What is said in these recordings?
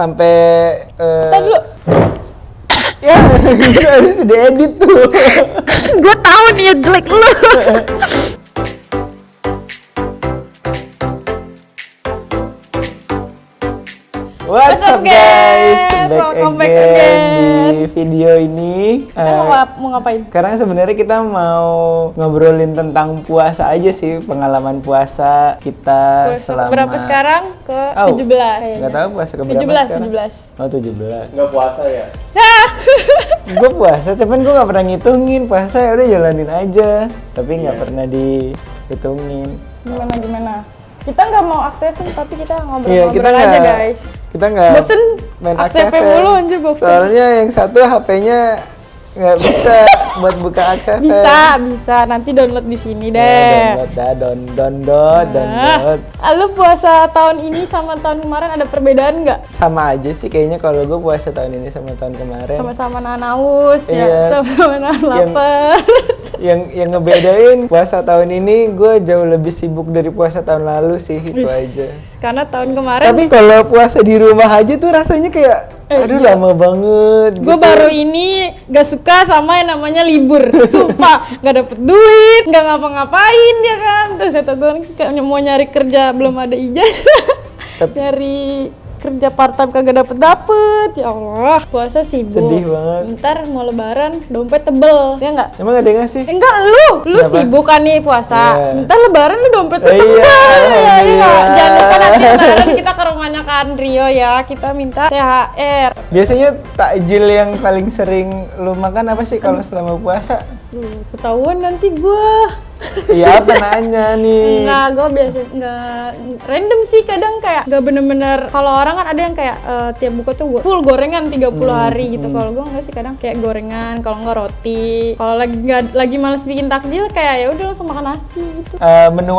sampai Bentar dulu. ya harus diedit tuh. Gue tahu nih jelek lu. What's up guys? Welcome Back back again again. di video ini. Kita mau ngapain? Sekarang sebenarnya kita mau ngobrolin tentang puasa aja sih, pengalaman puasa kita selama Berapa sekarang? Ke 17. Nggak tahu puasa ke berapa 17. Oh 17. Nggak puasa ya? Gue puasa, cuman gue nggak pernah ngitungin puasa, ya udah jalanin aja. Tapi nggak pernah dihitungin. Gimana? Kita nggak mau aksepin, tapi kita Iya, ngobrol-ngobrol aja guys. Kita nggak Bosen main ACV ACV. mulu anjir, bosen. Soalnya yang satu HP-nya nggak bisa buat buka ACV. Bisa. Nanti download di sini deh. Ya, download. Lu puasa tahun ini sama tahun kemarin ada perbedaan nggak? Sama aja sih kayaknya kalau gue puasa tahun ini sama tahun kemarin. Sama-sama nahan haus Iya. ya, sama-sama nahan lapar. Yang ngebedain puasa tahun ini gue jauh lebih sibuk dari puasa tahun lalu sih, itu aja. Karena tahun kemarin Tapi kalau puasa di rumah aja tuh rasanya kayak aduh iya. lama banget. gue gitu. baru ini gak suka sama yang namanya libur. Sumpah, gak dapet duit, gak ngapa-ngapain ya kan. Terus kata gue mau nyari kerja belum ada ijazah. Nyari kerja part time kagak dapet. Ya Allah, puasa sibuk. Sedih banget. Ntar mau lebaran dompet tebel, ya nggak? Emang ada yang ngasih? Enggak, lu Kenapa? sibuk kan nih puasa. Iya. Ntar lebaran lu dompet Iya, tebel. alhamdulillah. Jangan lupa nanti lebaran kita ke rumahnya kan Rio ya, kita minta THR. Biasanya takjil yang paling sering lu makan apa sih kalau selama puasa? Ketahuan nanti gua. Iya, apa nanya nih? Enggak, gue biasa nggak random sih, kadang kayak nggak bener-bener. Kalau orang kan ada yang kayak tiap buka tuh full gorengan 30 hari gitu. Kalau gue enggak sih, kadang kayak gorengan, kalau enggak roti. Kalau lagi males bikin takjil kayak ya udah langsung makan nasi gitu. Menu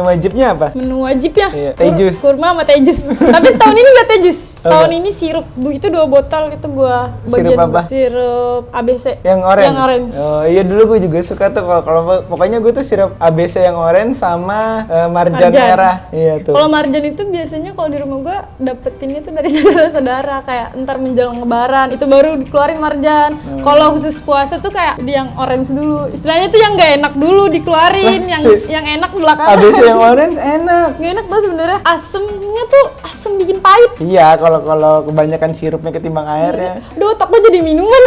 wajibnya apa? Menu wajib ya? Iya, teh jus. Kurma sama teh jus. Tapi tahun ini nggak teh jus. Apa? Tahun ini sirup. Itu 2 botol itu gua Sirup apa? Sirup ABC. Yang orange. Yang orange. Oh iya, dulu gue juga suka tuh kalau pokoknya gue tuh sirup ABC yang orange sama marjan merah. Iya tuh. Kalau marjan itu biasanya kalau di rumah gua dapetinnya tuh dari saudara-saudara, kayak ntar menjelang lebaran itu baru dikeluarin marjan. Kalau khusus puasa tuh kayak yang orange dulu. Istilahnya tuh yang nggak enak dulu dikeluarin, yang enak belakangan. ABC yang orange enak. Nggak enak banget sebenarnya. Asemnya tuh asem bikin pahit. Iya, kalau kebanyakan sirupnya ketimbang airnya. Duh, otak gua jadi minuman.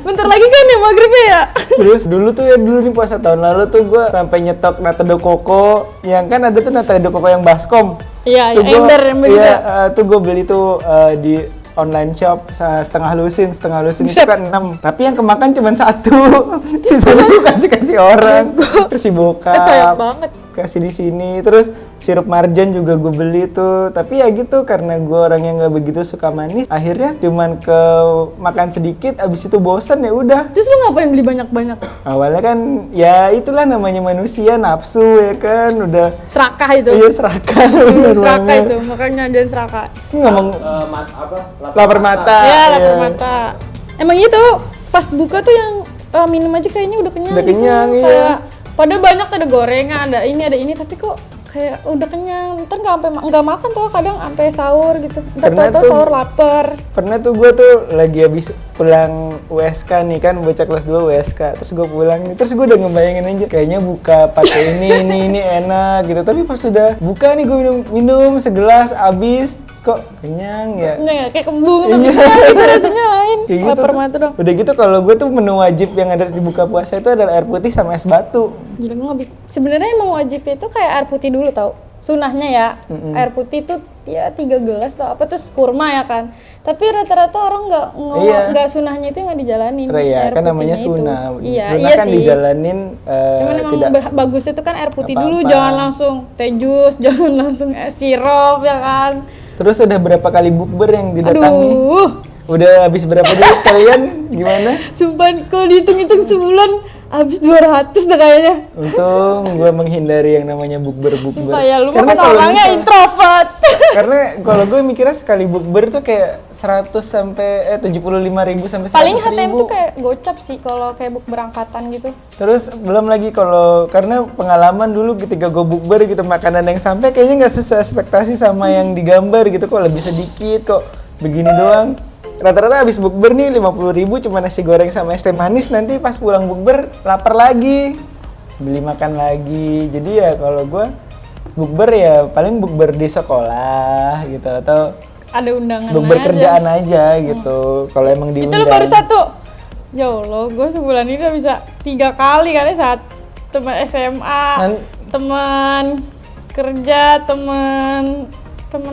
Bentar lagi kan ya maghribnya ya. Terus dulu nih puasa tahun lalu tuh gue sampai nyetok nata de coco, yang kan ada tuh nata de coco yang baskom. Iya, Tuh yang ember yang begitu. Iya, tuh gue beli tuh di online shop setengah lusin itu kan 6. Tapi yang kemakan cuma 1. Sisanya gue kasih orang. Kasih bokap. Sayang banget. Kasih di sini. Terus sirup marjan juga gue beli tuh. Tapi ya gitu, karena gue orang yang nggak begitu suka manis, akhirnya cuman ke makan sedikit, abis itu bosen ya udah. Terus lu ngapain beli banyak-banyak? Awalnya kan ya itulah namanya manusia, nafsu ya kan, udah Serakah itu. iya serakah. bener Serakah banget. itu, makanya dan serakah. Ngomong lapar mata. Ya, lapar Iya. mata. Emang itu pas buka tuh yang minum aja kayaknya udah kenyang. Udah kenyang, gitu. iya. Kayak pada banyak tuh ada gorengan, ada ini, tapi kok kayak udah kenyang. Ntar nggak makan tuh kadang sampai sahur gitu. Ntar Pernah tau tuh- sahur lapar. Pernah tuh gue tuh lagi habis pulang USK nih kan, bocah kelas 2 USK. Terus gue pulang nih, terus gue udah ngebayangin aja kayaknya buka pakai ini enak gitu. Tapi pas sudah buka nih gue minum segelas abis, kok kenyang ya. Nggak, kayak kembung tapi Iya. kenyang gitu rasanya lain. Kayak gitu Lapar tuh. mata dong. Udah gitu kalau gue tuh menu wajib yang ada di buka puasa itu adalah air putih sama es batu. Gila, gue nggak sebenarnya emang wajibnya itu kayak air putih dulu tau. Sunahnya ya, air putih tuh ya 3 gelas atau apa, terus kurma ya kan. Tapi rata-rata orang nggak sunahnya itu nggak dijalanin. Iya, air kan namanya putihnya itu. sunah. Iya, Sunah iya kan sih. dijalanin Cuman emang tidak bagusnya tuh kan air putih dulu, apa-apa. jangan langsung teh jus, jangan langsung sirup ya kan. Terus udah berapa kali bukber yang didatangi? Aduh, Udah habis berapa duit kalian? Gimana? sumpah kalau dihitung-hitung sebulan habis 200 deh kayaknya. Untung gue menghindari yang namanya bukber. Sumpah ya, lu Karena kan kalau orangnya misal- introvert. Karena kalau gue mikirnya sekali bukber tuh kayak 100 sampai 75.000 sampai 100.000. Paling HTM tuh kayak gocap sih kalau kayak buk berangkatan gitu. Terus belum lagi kalau karena pengalaman dulu ketika gue bukber gitu makanan yang sampai kayaknya nggak sesuai ekspektasi sama yang digambar gitu, kok lebih sedikit kok begini doang. Rata-rata habis bukber nih 50.000 cuma nasi goreng sama es teh manis, nanti pas pulang bukber lapar lagi, beli makan lagi. Jadi ya kalau gue bukber ya paling bukber di sekolah gitu atau Ada undangan bukber aja. kerjaan aja gitu. Kalau emang Itu diundang. lu baru satu. Ya Allah, gue sebulan ini udah bisa 3 kali kali, saat teman SMA, teman kerja, teman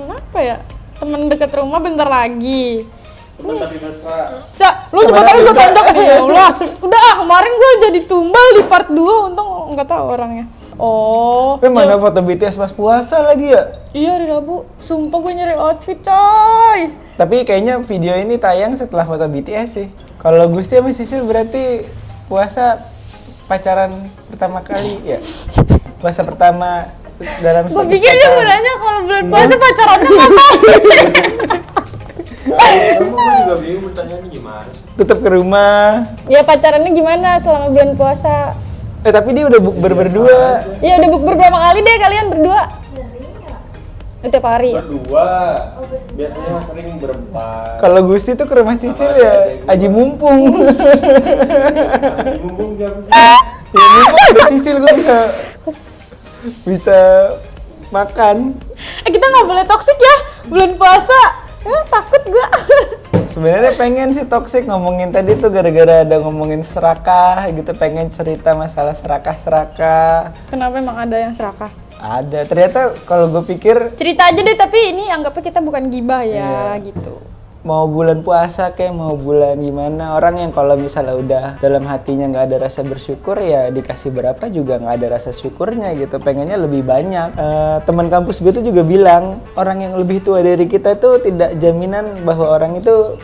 apa ya? Teman dekat rumah bentar lagi. Teman tapi mesra. Cak, lu coba tadi gue tonjok nih, ya Allah. Udah kemarin gue jadi tumbal di part 2, untung nggak tahu orangnya. Oh. Tapi mana foto BTS pas puasa lagi ya? Iya, hari Rabu. Sumpah gue nyari outfit, coy. Tapi kayaknya video ini tayang setelah foto BTS sih. Kalau Gusti sama Sisil berarti puasa pacaran pertama kali ya? Puasa pertama dalam Gue status pikir dia mau pacaran. nanya kalau bulan puasa pacarannya ngapain. Kamu gue juga bingung pertanyaannya gimana. Tetap ke rumah. Ya pacarannya gimana selama bulan puasa? Tapi dia udah berdua. Ya udah bukber berapa kali deh kalian berdua? Tiap hari. Berdua. Biasanya sering berempat. Kalau Gusti tuh ke rumah Sisil ya Aji Mumpung. Di mumpung siapa sih? Ya mumpung ada Sisil gue bisa makan. Kita nggak boleh toksik ya bulan puasa. Takut gua. Sebenarnya pengen sih toxic ngomongin tadi tuh gara-gara ada ngomongin serakah gitu, pengen cerita masalah serakah-serakah. Kenapa emang ada yang serakah? Ada, ternyata kalau gue pikir Cerita aja deh, tapi ini anggapnya kita bukan gibah ya Iya. gitu. mau bulan puasa kayak mau bulan gimana, orang yang kalau misalnya udah dalam hatinya nggak ada rasa bersyukur ya dikasih berapa juga nggak ada rasa syukurnya gitu, pengennya lebih banyak. Teman kampus gue tuh juga bilang orang yang lebih tua dari kita tuh tidak jaminan bahwa orang itu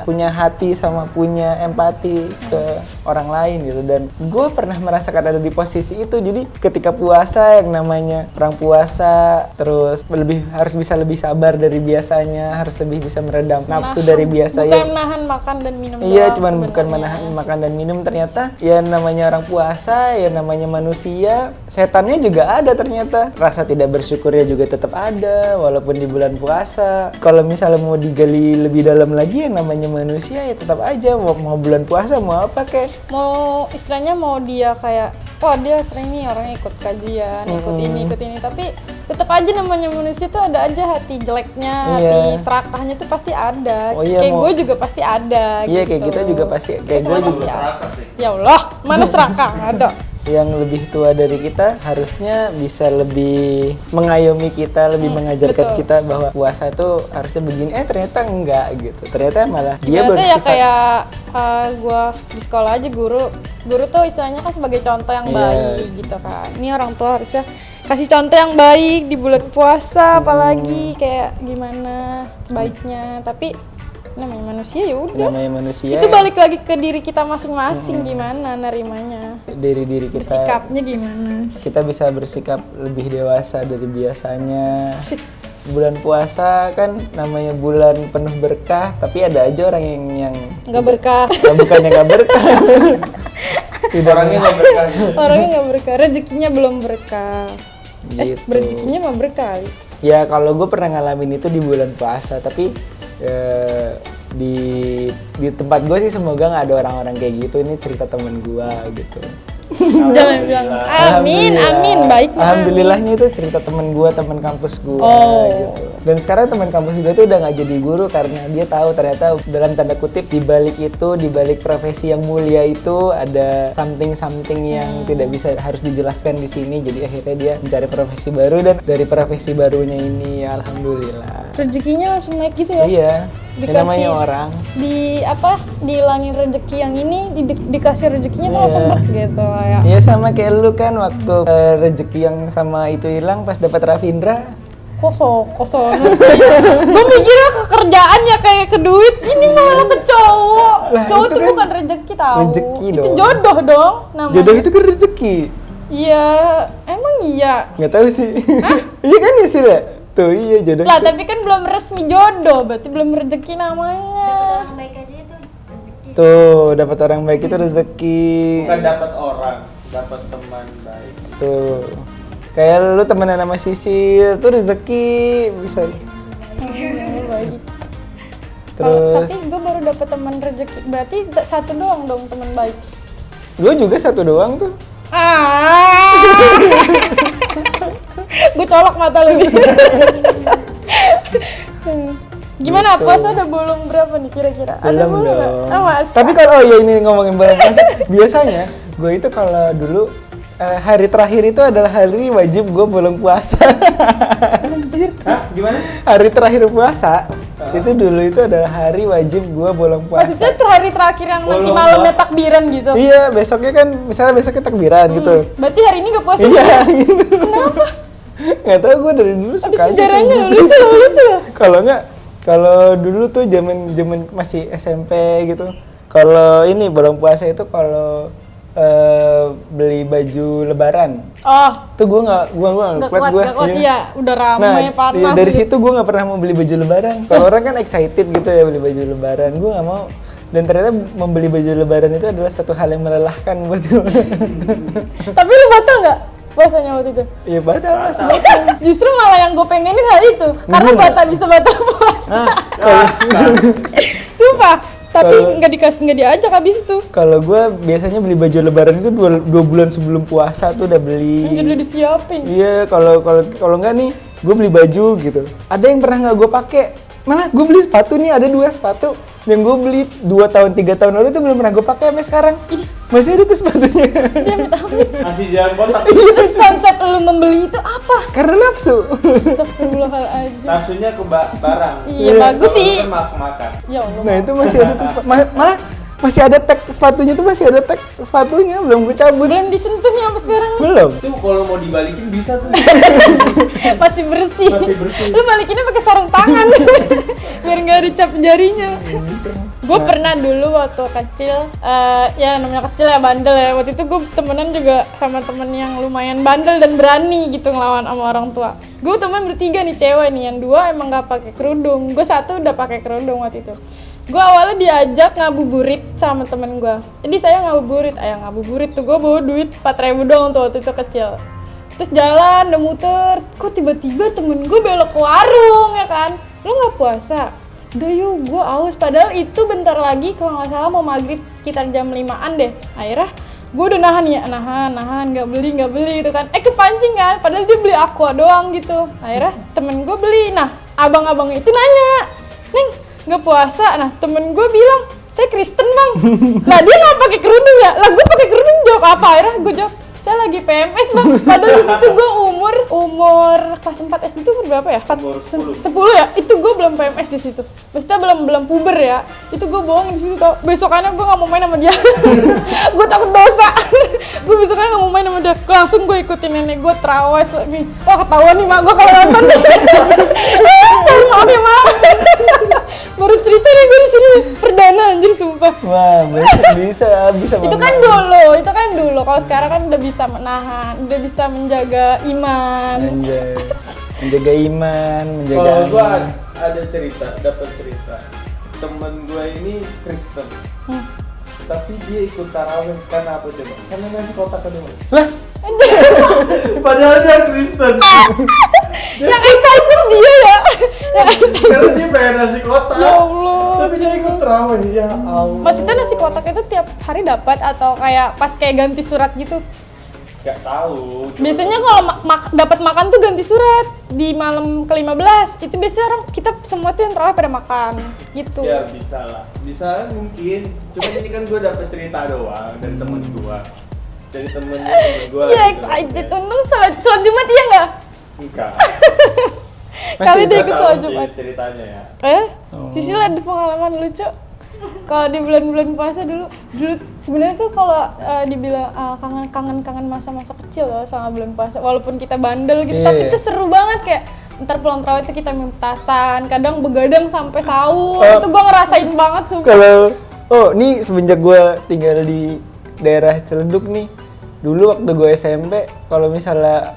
punya hati sama punya empati ke orang lain gitu, dan gue pernah merasakan ada di posisi itu. Jadi ketika puasa yang namanya orang puasa terus harus bisa lebih sabar dari biasanya, harus lebih bisa meredam nafsu dari biasa bukan ya. menahan makan dan minum Iya, doang cuman bukan sebenarnya. menahan makan dan minum. Ternyata ya namanya orang puasa, ya namanya manusia, setannya juga ada ternyata. Rasa tidak bersyukurnya juga tetap ada walaupun di bulan puasa. Kalau misalnya mau digali lebih dalam lagi, ya namanya manusia ya tetap aja mau bulan puasa mau apa kek. Mau istilahnya mau dia kayak wah dia sering nih orangnya ikut kajian, ikut ini, tapi tetap aja namanya manusia tuh ada aja hati jeleknya, Iya. hati serakahnya tuh pasti ada. Oh iya, kayak mau- gue juga pasti ada. Iya, gitu. kayak kita juga pasti, kayak Semua gue pasti juga. ada. Serakah sih. Ya Allah, mana serakah? Nggak ada. Yang lebih tua dari kita harusnya bisa lebih mengayomi kita, lebih mengajarkan betul. kita bahwa puasa tuh harusnya begini. Ternyata enggak gitu. Ternyata malah dia Ternyata ya bersifat kayak gue di sekolah aja guru tuh istilahnya kan sebagai contoh yang Iya. baik gitu kan. Ini orang tua harusnya kasih contoh yang baik di bulan puasa, apalagi kayak gimana baiknya. Tapi namanya manusia ya udah. namanya manusia. Itu ya. balik lagi ke diri kita masing-masing gimana nerimanya. Dari diri kita, Bersikapnya gimana. kita bisa bersikap lebih dewasa dari biasanya. Asik. Bulan puasa kan namanya bulan penuh berkah, tapi ada aja orang yang Nggak berkah. bukannya nggak berkah. Tidak Orangnya nggak berkah gitu. Orangnya nggak berkah, rezekinya belum berkah. gitu. Rezekinya mah berkah. Ya kalau gue pernah ngalamin itu di bulan puasa, tapi di tempat gue sih semoga nggak ada orang-orang kayak gitu. Ini cerita temen gue gitu. Jangan bilang amin, Alhamdulillah. amin, baik mah, Alhamdulillahnya itu cerita temen gue, temen kampus gue Oh. gitu. Dan sekarang temen kampus gue tuh udah nggak jadi guru karena dia tahu ternyata dalam tanda kutip di balik itu, di balik profesi yang mulia itu ada something yang tidak bisa harus dijelaskan di sini. Jadi akhirnya dia mencari profesi baru, dan dari profesi barunya ini ya alhamdulillah. rezekinya langsung naik gitu ya. Iya, ini Dikasih- namanya orang. Dihilangin rezeki yang ini, dikasih rezekinya tuh Iya. langsung ber gitu kayak. Iya sama kayak lu kan waktu rezeki yang sama itu hilang pas dapat Rafindra. Kosong sih. Gue mikirnya ke kerjaan ya kayak ke duit, ini malah ke cowok. Lah, Cowok itu tuh kan bukan rezeki tahu. rezeki Itu dong. jodoh dong namanya. Jodoh itu kan rezeki. Iya, emang iya. Nggak tahu sih. Iya kan ya sih lah. Tuh iya jodoh. Lah, itu. tapi kan belum resmi jodoh, berarti belum rezeki namanya. Orang baik aja itu rezeki. Tuh dapat orang baik itu rezeki. Bukan dapat orang, dapat teman baik. Tuh. Kayak lu temenan sama Sisi itu rezeki bisa. Baik. Terus Tapi gue baru dapet teman rezeki, berarti satu doang dong teman baik. gue juga satu doang tuh. Gue colok mata lu nih. Gimana Gitu. puasa udah bolong berapa nih kira-kira? Ada Belum bolong nggak? dong. Oh, masa? Tapi kalau oh ya ini ngomongin bulan puasa, biasanya gue itu kalau dulu hari terakhir itu adalah hari wajib gue bolong puasa. Anjir. Hah? Gimana? Hari terakhir puasa itu dulu itu adalah hari wajib gue bolong puasa. Maksudnya hari terakhir yang nanti Bolong malamnya puasa. takbiran gitu? Iya, besoknya kan misalnya besoknya takbiran gitu. Berarti hari ini gak puasa? Iya, gitu. Kenapa? Nggak tahu gue dari dulu Ada suka aja sejarahnya kayak loh, gitu. lucu loh. Kalau nggak, kalau dulu tuh zaman masih SMP gitu. Kalau ini bolong puasa itu kalau beli baju lebaran. Oh, Tuh gue nggak gak kuat, iya. Udah ramai, panas. iya, dari gitu. situ gue nggak pernah mau beli baju lebaran. Kalau orang kan excited gitu ya beli baju lebaran, gue nggak mau. Dan ternyata membeli baju lebaran itu adalah satu hal yang melelahkan buat gue. Tapi lu batal nggak puasanya waktu itu? Iya batal mas. Justru malah yang gue pengenin hal itu. Karena Enggak. batal bisa batal puasa. Kalau Sumpah. Tapi Kalau- nggak diajak habis itu. kalau gue biasanya beli baju lebaran itu dua bulan sebelum puasa tuh udah beli. Anjir udah disiapin. Iya, kalau nggak nih, gue beli baju gitu. Ada yang pernah nggak gue pakai? Malah gue beli sepatu nih, ada 2 sepatu yang gue beli 2 tahun 3 tahun lalu tuh belum pernah gue pakai sampai sekarang. Masih ada tuh sepatunya. Dia minta amit. Masih jalan kotak. Terus konsep lu membeli itu apa? Karena nafsu. Astagfirullahaladzim. Nafsunya ke barang. Iya, bagus Kalau sih. lu kan makan. Ya Allah. Nah itu masih ada tuh malah masih ada tag sepatunya tuh masih ada tag sepatunya belum gue cabut. Belum disentuh nih sampai sekarang. Belum. Itu kalau mau dibalikin bisa tuh. Masih bersih. Masih bersih. Lu balikinnya pakai sarung tangan. Biar nggak dicap jarinya. Gue pernah dulu waktu kecil, ya namanya kecil ya bandel ya. Waktu itu gue temenan juga sama temen yang lumayan bandel dan berani gitu ngelawan sama orang tua. Gue temen bertiga nih cewek nih, yang 2 emang gak pakai kerudung. Gue 1 udah pakai kerudung waktu itu. Gue awalnya diajak ngabuburit sama temen gue. Jadi saya ngabuburit, ngabuburit tuh gue bawa duit 4.000 doang tuh waktu itu kecil. Terus jalan, udah muter, kok tiba-tiba temen gue belok ke warung ya kan. Lu gak puasa? Udah yuk, gue aus. Padahal itu bentar lagi kalau nggak salah mau maghrib sekitar jam 5-an deh. Akhirnya gue udah nahan, nggak beli gitu kan. Kepancing kan, padahal dia beli aqua doang gitu. Akhirnya temen gue beli. Nah, abang-abang itu nanya, Neng, nggak puasa? Nah, temen gue bilang, saya Kristen bang. Lah dia nggak pakai kerudung ya? Lah gue pakai kerudung, jawab apa? Akhirnya gue jawab, saya lagi PMS bang. Padahal di situ gue umur kelas 4 SD itu umur berapa ya? Umur 10 ya? Itu gue belum PMS di situ. Maksudnya belum puber ya. Itu gue bohong di situ tau. Besokannya gue nggak mau main sama dia. Gue takut dosa. Gue besokannya nggak mau main sama dia. Langsung gue ikutin nenek gue terawih nih. Wah ketahuan nih mak gue kalau nonton. Sorry maaf ya mak. Baru cerita nih gue di sini perdana anjir sumpah. Wah, bisa Itu kan dulu. Kalau sekarang kan udah bisa menahan, udah bisa menjaga iman. Anjay. Menjaga iman, menjaga Kalau gua aman. ada cerita, dapat cerita. Temen gua ini Kristen. Tapi dia ikut tarawih karena apa coba? Karena nasi kotak kedua. Lah, Padahal dia Kristen. Yang excited dia ya. Yang excited. Karena dia pengen nasi kotak. Ya Allah. Tapi dia ikut tarawih. Ya Allah. Maksudnya nasi kotak itu tiap hari dapat atau kayak pas kayak ganti surat gitu? Gak tahu. Coba- Biasanya kalau dapat makan tuh ganti surat di malam ke-15. Itu biasanya orang kita semua tuh yang terawih pada makan gitu. Ya bisa lah. Bisa mungkin. Cuma ini kan gue dapet cerita doang dari temen gue. Dari temen gue. Iya excited. Untung sholat Jumat iya nggak? Enggak. Kali dia Nggak ikut tahu sholat sih Jumat. ceritanya ya. Sisil ada pengalaman lucu. Kalau di bulan-bulan puasa dulu sebenarnya tuh kalau dibilang kangen masa-masa kecil loh sama bulan puasa. Walaupun kita bandel gitu, Iya, tapi iya. itu seru banget kayak ntar pulang terawih itu kita minum petasan, kadang begadang sampai sahur. Oh. Itu gue ngerasain banget sumpah. kalau Oh, nih semenjak gue tinggal di daerah Ciledug nih. Dulu waktu gue SMP, kalau misalnya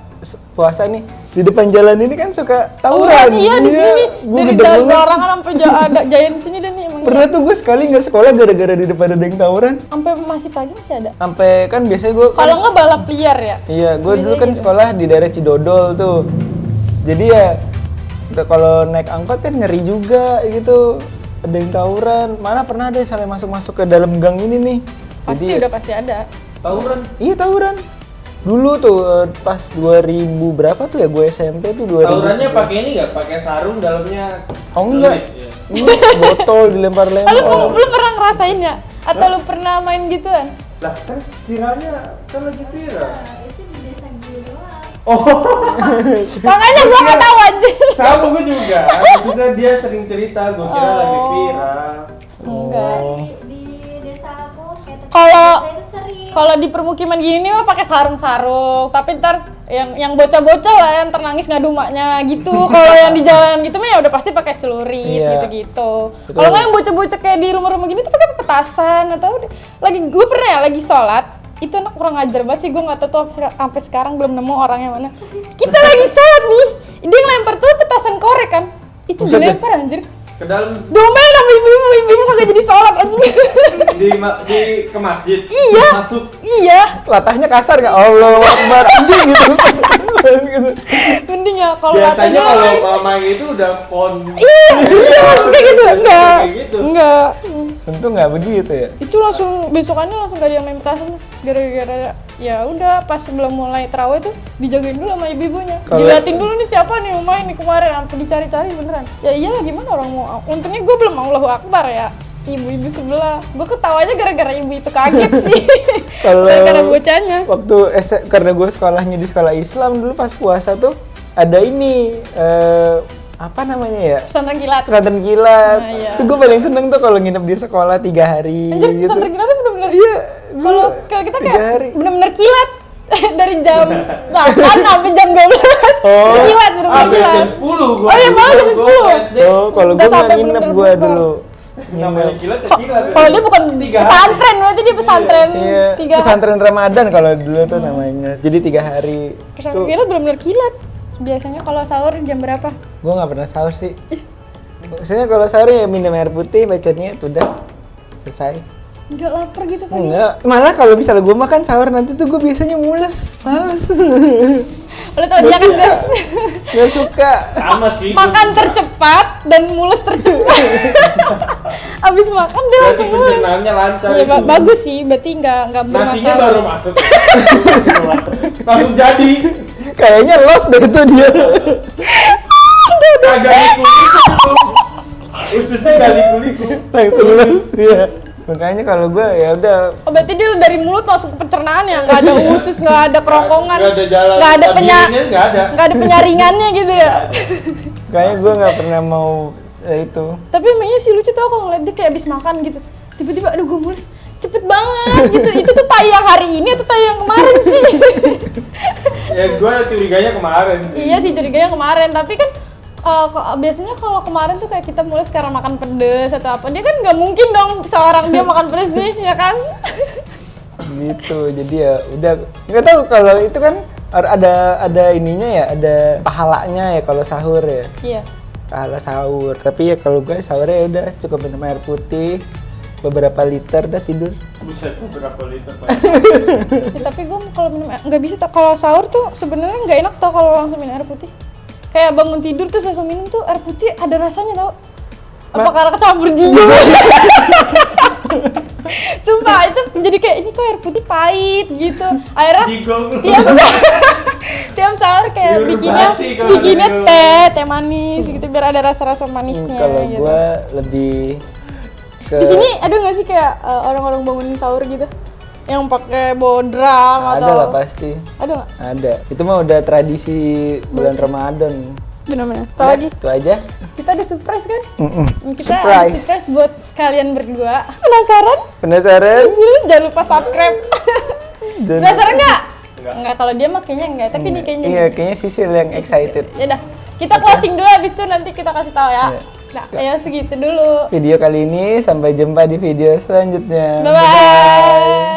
puasa nih, di depan jalan ini kan suka tawuran. Iya di sini. Gue Dari gede jalan banget. Barangan sampai ada Giant sini dan nih emang. Pernah tuh gue sekali nggak sekolah gara-gara di depan ada yang tawuran. Sampai masih pagi masih ada. Sampai kan biasanya gue Kalau nggak balap liar ya. iya, gue dulu Biasanya kan gitu. sekolah di daerah Cidodol tuh. Jadi ya kalau naik angkot kan ngeri juga gitu. Ada yang tawuran. Mana pernah ada yang sampai masuk-masuk ke dalam gang ini nih. Pasti Jadi, udah pasti ada. Tawuran. iya tawuran. Dulu tuh pas 2000 berapa tuh ya gue SMP tuh 2000. Tawurannya pakai ini nggak? Pakai sarung dalamnya. Oh, enggak. celurit, ya. Ini botol dilempar-lempar. Lu pernah ngerasain ya? Atau lu pernah main gituan? Lah kan viralnya kan lagi viral. Nah, itu di desa gue doang. Oh, Makanya gua nggak tahu aja. sama gue juga. Maksudnya dia sering cerita, gue kira lagi Oh. viral. Enggak. Di desa aku kayak tempat Kalau- desa itu sering. Kalau di permukiman gini mah pakai sarung-sarung, tapi ntar yang bocah-bocah lah yang ternangis ngadu maknya gitu. Kalau yang di jalan gitu mah ya udah pasti pakai celurit Iya. gitu-gitu. Betul. Kalau nggak yang bocah-bocah kayak di rumah-rumah gini tuh pakai petasan atau lagi gue pernah ya lagi sholat itu anak kurang ajar banget sih, gue nggak tahu tuh sampai sekarang belum nemu orangnya mana. Kita lagi sholat nih, dia ngelempar tuh petasan korek kan, itu Buset deh. dilempar anjir. Ke dalam Domain sama ibu-ibu kagak jadi sholat anjing. ke masjid. Iya. Masuk. Iya. Latahnya kasar nggak? Allahu Akbar anjing gitu. Gitu. Mending ya kalau Biasanya latahnya kalau lain. mama itu udah pon. Iya maksudnya gitu. Enggak. Kayak gitu. Enggak. Tentu nggak begitu ya. Itu langsung besokannya langsung gak ada yang main petasan. Gara-gara ya udah pas sebelum mulai tarawih tuh dijagain dulu sama ibu-ibunya. Kalau- Diliatin dulu nih siapa nih mau main nih kemarin, sampai dicari-cari beneran. Ya iyalah gimana orang mau. Untungnya gue belum Allahu Akbar ya. Ibu-ibu sebelah. Gue ketawanya gara-gara ibu itu kaget sih. Kalau Gara-gara bocahnya. waktu karena gue sekolahnya di sekolah Islam dulu pas puasa tuh ada ini apa namanya ya? Pesantren kilat. Pesantren kilat. Nah, iya. Tuh gue paling seneng tuh kalau nginep di sekolah 3 hari Anjir gitu. pesantren kilat tuh bener-bener. Iya. Kalau dulu kalau kita 3 kayak hari. bener-bener kilat dari jam 8 sampai jam 12. Oh. Kilat bener-bener Sampai kilat. jam 10 gua. Oh iya, malah jam 10. SD. Oh, kalau Udah gue nggak sampai nginep bener-bener gue bubar. dulu. Namanya Nginep. kilat ya kilat. ya. Kalau dia bukan 3 hari. pesantren, berarti dia pesantren Iya, 3 pesantren Ramadan kalau dulu tuh namanya. Jadi 3 hari. Pesantren Tuh, kilat bener-bener kilat. Biasanya kalau sahur jam berapa? gue nggak pernah sahur sih. Maksudnya kalau sahur ya minum air putih, baca niat, udah selesai. Enggak lapar gitu pagi. Enggak, malah kalau misalnya gue makan sahur nanti tuh gue biasanya mules, males. Lo tau dia kan guys, Gak suka. Sama sih. makan tercepat dan mules tercepat. Abis makan dia Berarti langsung mules. pencernaannya lancar. Iya itu. bagus sih, berarti nggak Nasinya bermasalah. baru masuk. Langsung jadi. Kayaknya lost deh itu dia. Kagak liku-liku. Ususnya gak liku-liku. Langsung lost, iya. Makanya kalau gue ya udah Oh berarti dia dari mulut langsung ke pencernaan ya, nggak ada usus, nggak ada kerongkongan, Nggak ada jalan. nggak ada Tabirinnya nggak ada. nggak ada penyaringannya gitu ya. kayaknya gue nggak pernah mau itu. Tapi emangnya sih lucu tau kalau ngeliat dia kayak abis makan gitu, tiba-tiba aduh gue mules, cepet banget gitu. Itu tuh tayang hari ini atau tayang kemarin sih? Ya gue curiganya kemarin sih. Iya sih curiganya kemarin, tapi kan biasanya kalau kemarin tuh kayak kita mules karena makan pedes atau apa, dia kan nggak mungkin dong seorang dia makan pedes nih, ya kan? Gitu. Jadi ya udah nggak tahu kalau itu kan ada ininya ya, ada pahalanya ya kalau sahur ya. Iya. Pahala sahur. Tapi ya kalau gue sahurnya ya udah cukup minum air putih beberapa liter udah tidur. Buset, berapa liter Pak? Ya, tapi gue kalau minum nggak bisa kalau sahur tuh sebenarnya nggak enak tau kalau langsung minum air putih. Kayak bangun tidur tuh langsung minum tuh air putih ada rasanya tau. Apa karena kecampur jigo? Sumpah itu jadi kayak ini kok air putih pahit gitu. Akhirnya Jigong. tiap sahur kayak Sayur bikinnya basi kalau bikinnya ada teh manis gitu biar ada rasa-rasa manisnya Kalau gitu. gue lebih ke Di sini ada nggak sih kayak orang-orang bangunin sahur gitu yang pakai bawa drum ada atau lah pasti. ada nggak? Ada. Itu mah udah tradisi bulan Ramadan. Benar-benar. Apa Udah, lagi? Itu aja. Kita ada surprise kan? Kita ada Surprise. surprise buat kalian berdua. Penasaran? Penasaran? Jangan lupa subscribe. Dan- Penasaran nggak? Enggak. Enggak, kalau dia mah kayaknya enggak, tapi ini kayaknya. Iya, kayaknya Sisil yang excited. Ya udah, kita closing dulu habis itu nanti kita kasih tahu ya. Iya. Nah, ya segitu dulu. video kali ini. Sampai jumpa di video selanjutnya. Bye-bye.